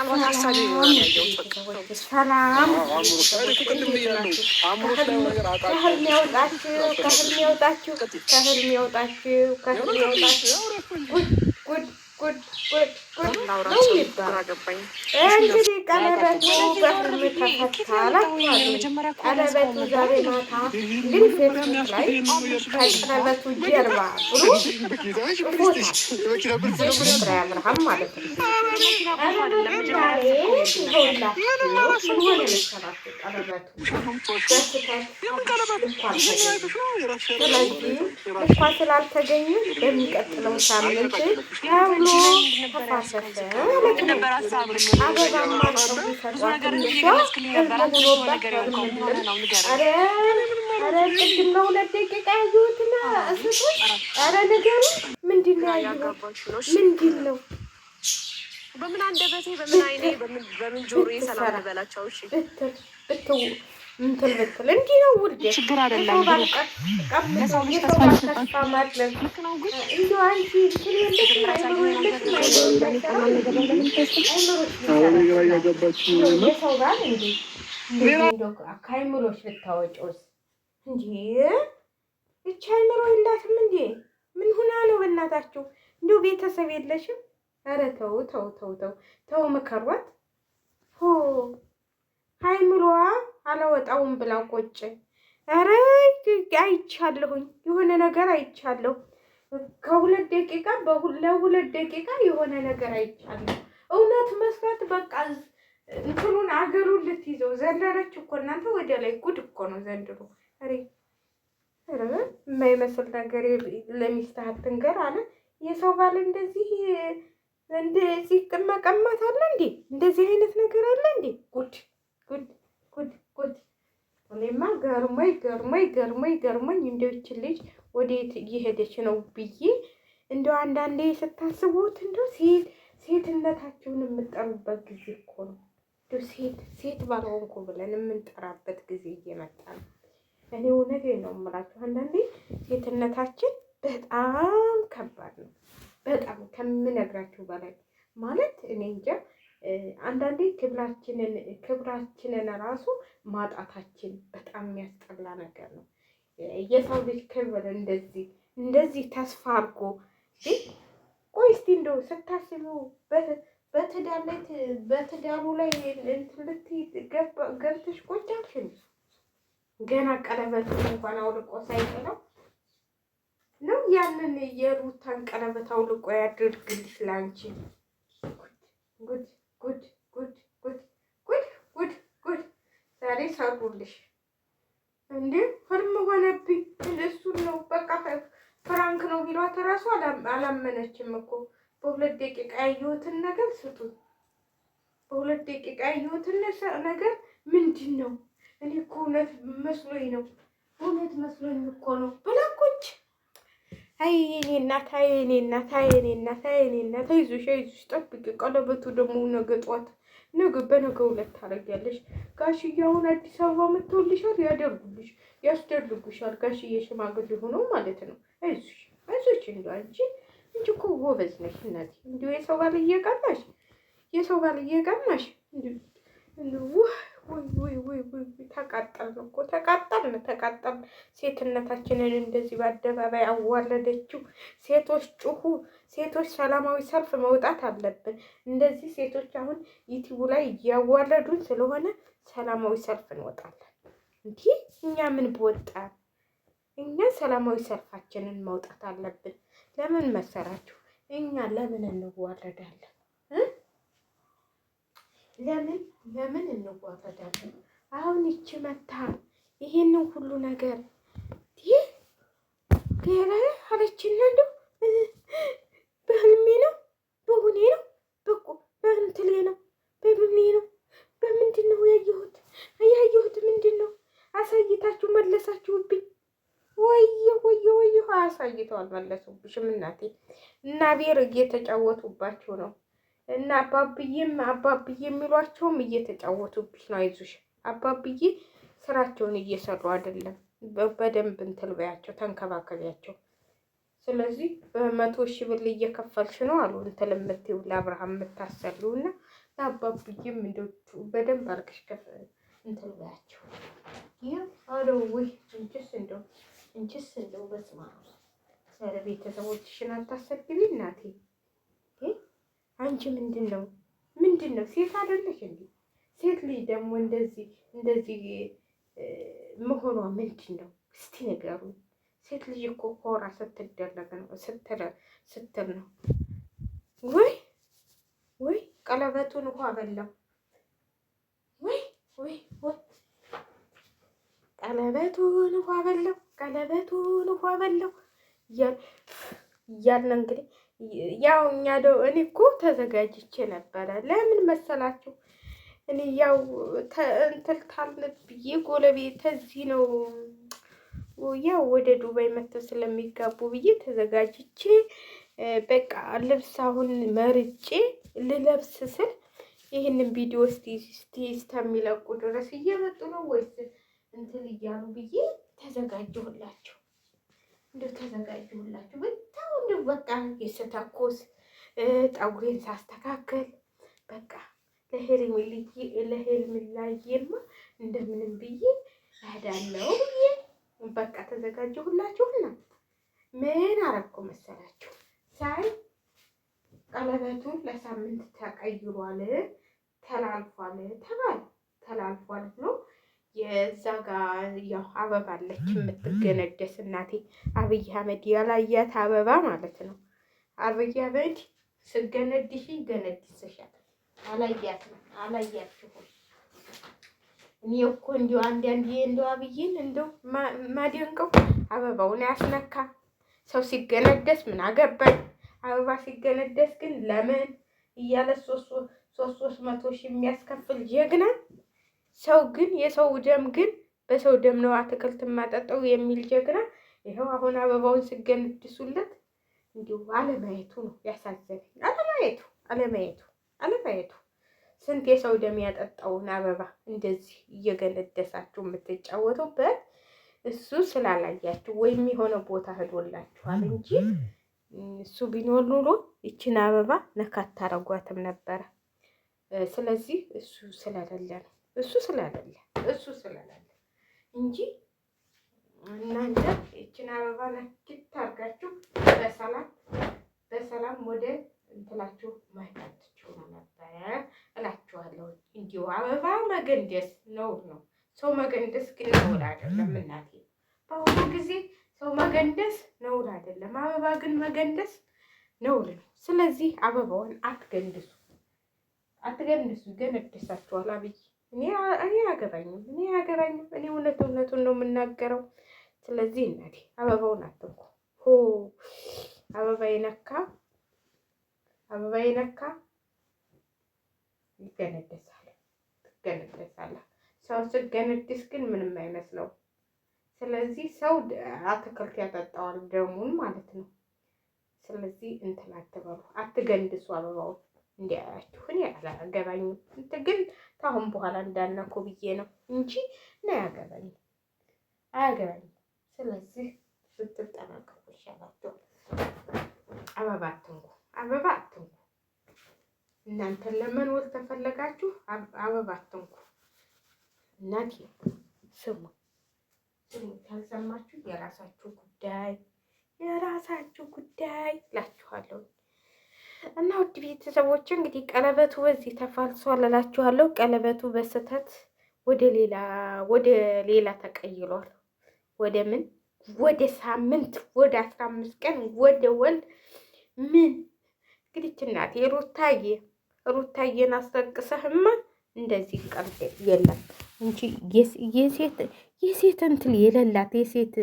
ምናልባት ሀሳቢ ይሆናል ያየሁት። ሰላም ከህልም ያውጣችሁ ጉድ ጉድ ጉድ ጉድ ነው ይባላል። እንግዲህ ቀለበቱ በህልም ተፈታ። ቀለበቱ ዛሬ ማታ እንግዲህ ፌስቡክ ላይ ከቀለበቱ ጀርባ ብሎ ጽፎታል። አብርሃም ማለት ነው። ቀለበቱ ዛሬ ይኸውላችሁ ምን ሆነ መሰላችሁ? ቀለበቱ ስለዚህ ልኳ ስላልተገኘ በሚቀጥለው ሳምንት ተብሎ ተፋሰሰ ማለት ነው። አበባም አርጠው ቢሰጧት ትንሿ ሆኖባት ኧረ ቅድም ለሁለት ደቂቃ ያየሁትና እስቶች ኧረ ነገሩ ምንድን ነው ያየሁት? ምንድን ነው በምን አንደበቴ በምን አይኔ በምን ጆሮዬ ሰላም ልበላቸው? እሺ ብትው እንትን ብትል እንዲህ ነው ውዴ፣ ችግር አይደለም። ለሰው ልጅ ተስፋ ማድረግ እንደው አንቺ የሰው ባል ከአይምሮሽ ልታወጪውስ እንዴ? እቺ አይምሮ የላትም እንዴ? ምን ሁና ነው በእናታችሁ? እንዲሁ ቤተሰብ የለሽም? ኧረ ተው ተው ተው ተው ተው፣ ምከሯት። ሆ አይምሮዋ አላወጣውም ብላ ቆጭ። ኧረ አይቻለሁኝ፣ የሆነ ነገር አይቻለሁ። ከሁለት ደቂቃ ለሁለት ደቂቃ የሆነ ነገር አይቻለሁ። እውነት መስራት በቃ እንትኑን አገሩን ልትይዘው ዘለረች እኮ እናንተ። ወደ ላይ ጉድ እኮ ነው ዘንድሮ። ኧረ የማይመስል ነገር ለሚስትህ አትንገር አለ የሰው ባል። እንደዚህ መቀማት አለ እንዴ? እንደዚህ አይነት ነገር አለ እንዴ? ጉድ ጉድ ጉድ ጉድ። እኔማ ገርሞኝ እንደው ይህች ልጅ ወዴት እየሄደች ነው ብዬ እንደው አንዳንዴ ስታስቡት እንደው ሴትነታችሁን የምጠሩበት ጊዜ እኮ ነው። እንደው ሴት ባልሆንኩ ብለን የምንጠራበት ጊዜ እየመጣ ነው። እኔ እውነቴን ነው የምላችሁ። አንዳንዴ ሴትነታችን በጣም ከባድ ነው። በጣም ከምነግራችሁ በላይ ማለት እኔ እንጃ። አንዳንዴ ክብራችንን ራሱ ማጣታችን በጣም የሚያስጠላ ነገር ነው። የሰው ልጅ ክብር እንደዚህ ተስፋ አድርጎ ቆይ እስቲ እንደው ስታስቡ በትዳሩ ላይ ገብተሽ ቁጭ አልሽኝ። ገና ቀለበቱን እንኳን አውልቆ ሳይጥለው ነው ያንን የሩታን ቀለበት አውልቆ ያድርግልሽ ላንቺ። ጉድ ጉድ ጉድ ጉድ ጉድ ጉድ ጉድ። ዛሬ ሰሩልሽ እንዴ? ህልም ሆነብኝ። እሱን ነው በቃ ፍራንክ ነው ቢሏት እራሱ አላመነችም እኮ። በሁለት ደቂቃ ያየሁትን ነገር ስጡን። በሁለት ደቂቃ ያየሁትን ነገር ምንድን ነው? እኔ እኮ እውነት መስሎኝ ነው፣ እውነት መስሎኝ እኮ ነው ብላኮች። አይ የኔ እናት፣ አይ የኔ እናት፣ አይ የኔ እናት፣ አይ የኔ እናት። አይዞሽ ጠብቂ። ቀለበቱ ደግሞ ነገ ጧት በነገው ዕለት ታደርጊያለሽ። ጋሽዬ አሁን አዲስ አበባ መጥተውልሻል፣ ያስደርጉሻል። ጋሽዬ ሽማግሌ ሆነው ማለት ነው። አይዞሽ እንደው አንቺ እንጂ እኮ ጎበዝ ነሽ እናቴ። እንዲሁ የሰው ባል እየቀማሽ ወይ ተቃጠልን። ሴትነታችንን እንደዚህ በአደባባይ አዋረደችው። ሴቶች ጩሁ፣ ሴቶች ሰላማዊ ሰልፍ መውጣት አለብን። እንደዚህ ሴቶች አሁን ዩቲዩብ ላይ እያዋረዱን ስለሆነ ሰላማዊ ሰልፍ እንወጣለን። እንዲህ እኛ ምን በወጣን? እኛ ሰላማዊ ሰልፋችንን መውጣት አለብን። ለምን መሰራችሁ? እኛ ለምን እንዋረዳለን? ለምን እንዋረዳለን? አሁን ይቺ መታ ይሄንን ሁሉ ነገር ገረ አለችና እንደው በህልሜ ነው በሁኔ ነው በእንትሌ ነው በምኔ ነው በምንድን ነው ያየሁት ምንድን ነው? አሳይታችሁ መለሳችሁብኝ። ወየ አሳይተዋል መለሱብሽም እናቴ። እና ቤር እየተጫወቱባችሁ ነው። እና አባብዬ የሚሏቸውም እየተጫወቱብሽ ነው። አይዞሽ አባብዬ ስራቸውን እየሰሩ አይደለም። በደንብ እንትን በያቸው፣ ተንከባከቢያቸው። ስለዚህ በ100,000 ብር እየከፈልሽ ነው አሉ እንትን የምትይው ለአብርሃም የምታሰሪው እና አባብዬም እንደው በደንብ አድርገሽ ከፍ እንትን በያቸው። ይህ አረ ወይ እንችስ እንደው በስመ አብ ኧረ ቤተሰቦችሽን አታሰድቢ እናቴ። አንቺ ምንድን ነው ሴት አይደለሽ እንዴ? ሴት ልጅ ደግሞ እንደዚህ መሆኗ ምንድን ነው እስቲ ንገሩኝ። ሴት ልጅ እኮ ኮራ ስትደረግ ነው ስትል ነው። ወይ ቀለበቱን ውሃ በላው። ወይ ቀለበቱን ውሃ በላው እያልን እንግዲህ ያው እኛ እኔ እኮ ተዘጋጅቼ ነበረ። ለምን መሰላችሁ? እኔ ያው እንትን ካልን ብዬ ጎረቤት እዚህ ነው ያው ወደ ዱባይ መጥተው ስለሚጋቡ ብዬ ተዘጋጅቼ በቃ ልብስ አሁን መርጬ ልለብስ ስል ይህንን ቪዲዮ እስቲ እስከሚለቁ ድረስ እየመጡ ነው ወይስ እንትን እያሉ ብዬ ተዘጋጀሁላችሁ። በጣም በቃ የስተኮስ ጠጉሬን ሳስተካከል በቃ ለህልም ላየማ እንደምንም ብዬ እሄዳለሁ ብዬ በቃ ተዘጋጀሁላችሁና ምን አረኩ መሰላችሁ? ሳይ ቀለበቱን ለሳምንት ተቀይሯል ተላልፏል ብሎ የዛ ጋር ያው አበባ አለች የምትገነደስ እናቴ አብይ አህመድ ያላያት አበባ ማለት ነው። አብይ አህመድ ስገነድሽ ይገነድስሻል። አላያችሁም? እኔ እኮ እንዲሁ አንዳንዴ እንደው አብይን እንደው ማደንቀው አበባውን ያስነካ ሰው ሲገነደስ ምን አገባኝ። አበባ ሲገነደስ ግን ለምን እያለ ሶስት መቶ ሺህ የሚያስከፍል ጀግና ሰው ግን የሰው ደም ግን በሰው ደም ነው አትክልት ማጠጣው የሚል ጀግና ይኸው አሁን አበባውን ሲገነድሱለት እንዲሁ አለማየቱ ነው ያሳዘነኝ። አለማየቱ ስንት የሰው ደም ያጠጣውን አበባ እንደዚህ እየገነደሳችሁ የምትጫወቱበት እሱ ስላላያችሁ ወይም የሆነ ቦታ ሄዶላችኋል እንጂ እሱ ቢኖር ኑሮ ይችን አበባ ነካ አታረጓትም ነበረ። ስለዚህ እሱ ስለሌለ እንጂ እናንተ ይችን አበባ ነክት አድርጋችሁ በሰላም ወደ እንትላችሁ ማይታት ትችሉ ነበረ እላችኋለሁ። እንዲሁ አበባ መገንደስ ነውር ነው። ሰው መገንደስ ግን ነውር አይደለም እናቴ። በአሁኑ ጊዜ ሰው መገንደስ ነውር አይደለም፣ አበባ ግን መገንደስ ነውር ነው። ስለዚህ አበባውን አትገንድሱ። ገነድሳችኋል። አብይ እኔ አያገባኝም። እኔ እውነቱን ነው የምናገረው። ስለዚህ እናቴ አበባውን አትንኩ። አበባ ይነካ ይገነደሳል። ሰው ስገነድስ ግን ምንም አይመስለው። ስለዚህ ሰው አትክልት ያጠጣዋል ደሙን ማለት ነው። ስለዚህ እንትን አትበሉ፣ አትገንድሱ አበባውን እንዲያያችሁ። እኔ አላገባኝም። እንትን ግን ከአሁን በኋላ እንዳነኩ ብዬ ነው እንጂ እኔ አያገባኝም። ስለዚህ ብትጠነቀቁ ይሻላችኋል። አበባ አትንኩ። እናንተን ለመኖር ተፈለጋችሁ አበባ አትንኩ። እናቴ ስሙ ካልሰማችሁ የራሳችሁ ጉዳይ ላችኋለሁ። እና ውድ ቤተሰቦች እንግዲህ ቀለበቱ በዚህ ተፋልሷል እላችኋለሁ። ቀለበቱ በስህተት ወደ ሌላ ተቀይሯል። ወደ ምን? ወደ ሳምንት፣ ወደ 15 ቀን፣ ወደ ወልድ ምን እንግዲህ እናቴ ሩታዬን አስጠቅሰህማ እንደዚህ ቀልድ የለም እንጂ የሴት እንትን የሌላት የሴት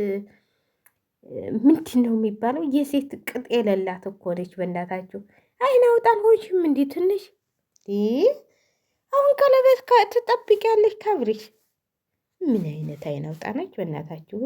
ምንድን ነው የሚባለው? የሴት ቅጥ የሌላት እኮ ነች። በእናታችሁ አይን አውጣን ሆንሽም እንዲህ ትንሽ አሁን ቀለበት ትጠብቂያለሽ ካብሪሽ። ምን አይነት አይን አውጣ ነች በእናታችሁ?